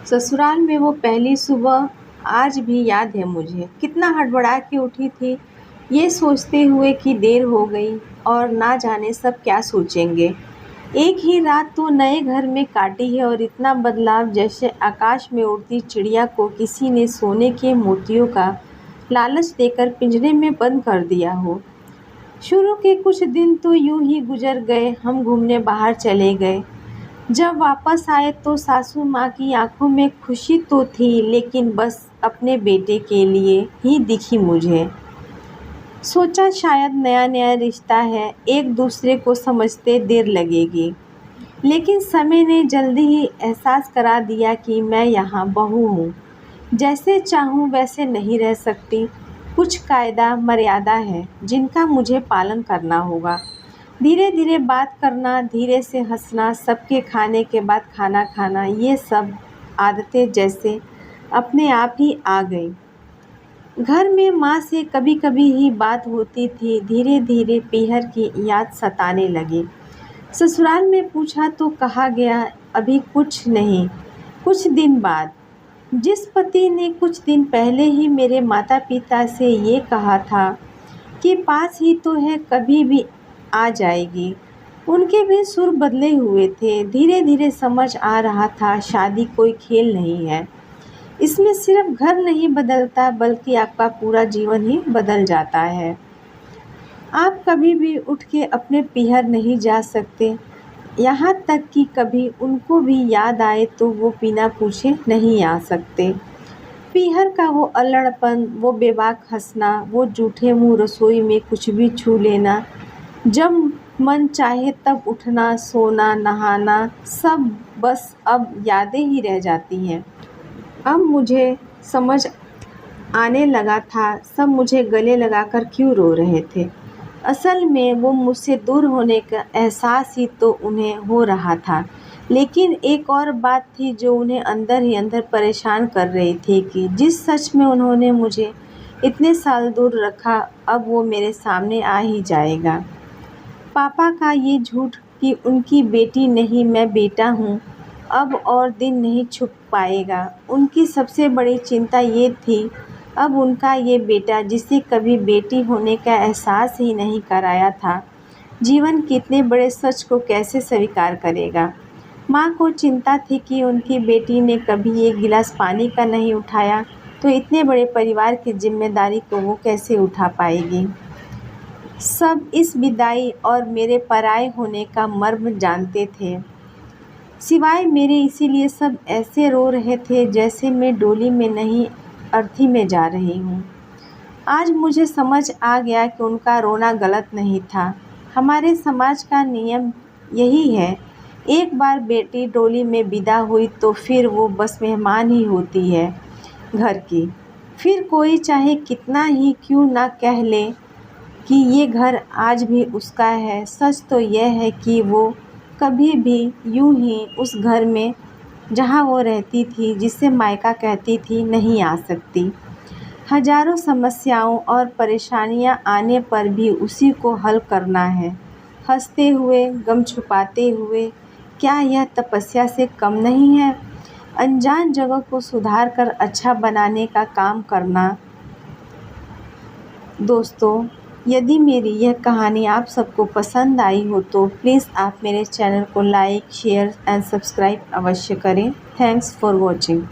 ससुराल में वो पहली सुबह आज भी याद है मुझे। कितना हड़बड़ा के उठी थी, ये सोचते हुए कि देर हो गई और ना जाने सब क्या सोचेंगे। एक ही रात तो नए घर में काटी है और इतना बदलाव जैसे आकाश में उड़ती चिड़िया को किसी ने सोने के मोतियों का लालच देकर पिंजरे में बंद कर दिया हो। शुरू के कुछ दिन तो यूं ही गुजर गए। हम घूमने बाहर चले गए। जब वापस आए तो सासू माँ की आंखों में खुशी तो थी, लेकिन बस अपने बेटे के लिए ही दिखी मुझे। सोचा शायद नया नया रिश्ता है, एक दूसरे को समझते देर लगेगी, लेकिन समय ने जल्दी ही एहसास करा दिया कि मैं यहाँ बहू हूँ। जैसे चाहूँ वैसे नहीं रह सकती। कुछ कायदा मर्यादा है जिनका मुझे पालन करना होगा। धीरे धीरे बात करना, धीरे से हंसना, सबके खाने के बाद खाना खाना, ये सब आदतें जैसे अपने आप ही आ गई। घर में माँ से कभी कभी ही बात होती थी। धीरे धीरे पीहर की याद सताने लगी। ससुराल में पूछा तो कहा गया अभी कुछ नहीं। कुछ दिन बाद जिस पति ने कुछ दिन पहले ही मेरे माता पिता से ये कहा था कि पास ही तो है, कभी भी आ जाएगी, उनके भी सुर बदले हुए थे। धीरे धीरे समझ आ रहा था शादी कोई खेल नहीं है। इसमें सिर्फ घर नहीं बदलता, बल्कि आपका पूरा जीवन ही बदल जाता है। आप कभी भी उठ के अपने पीहर नहीं जा सकते, यहाँ तक कि कभी उनको भी याद आए तो वो बिना पूछे नहीं आ सकते। पीहर का वो अल्लड़पन, वो बेबाक हंसना, वो जूठे मुंह रसोई में कुछ भी छू लेना, जब मन चाहे तब उठना, सोना, नहाना, सब बस अब यादें ही रह जाती हैं। अब मुझे समझ आने लगा था सब मुझे गले लगाकर क्यों रो रहे थे। असल में वो मुझसे दूर होने का एहसास ही तो उन्हें हो रहा था। लेकिन एक और बात थी जो उन्हें अंदर ही अंदर परेशान कर रही थी कि जिस सच में उन्होंने मुझे इतने साल दूर रखा, अब वो मेरे सामने आ ही जाएगा। पापा का ये झूठ कि उनकी बेटी नहीं मैं बेटा हूँ, अब और दिन नहीं छुप पाएगा। उनकी सबसे बड़ी चिंता ये थी, अब उनका ये बेटा जिसे कभी बेटी होने का एहसास ही नहीं कराया था, जीवन के इतने बड़े सच को कैसे स्वीकार करेगा। माँ को चिंता थी कि उनकी बेटी ने कभी एक गिलास पानी का नहीं उठाया, तो इतने बड़े परिवार की जिम्मेदारी को वो कैसे उठा पाएगी। सब इस विदाई और मेरे पराए होने का मर्म जानते थे, सिवाय मेरे। इसीलिए सब ऐसे रो रहे थे जैसे मैं डोली में नहीं, अर्थी में जा रही हूँ। आज मुझे समझ आ गया कि उनका रोना गलत नहीं था। हमारे समाज का नियम यही है, एक बार बेटी डोली में विदा हुई तो फिर वो बस मेहमान ही होती है घर की। फिर कोई चाहे कितना ही क्यों ना कह ले कि ये घर आज भी उसका है, सच तो यह है कि वो कभी भी यूं ही उस घर में जहाँ वो रहती थी, जिसे मायका कहती थी, नहीं आ सकती। हजारों समस्याओं और परेशानियां आने पर भी उसी को हल करना है, हंसते हुए, गम छुपाते हुए। क्या यह तपस्या से कम नहीं है? अनजान जगह को सुधार कर अच्छा बनाने का काम करना। दोस्तों, यदि मेरी यह कहानी आप सबको पसंद आई हो तो प्लीज़ आप मेरे चैनल को लाइक, शेयर एंड सब्सक्राइब अवश्य करें। Thanks for watching.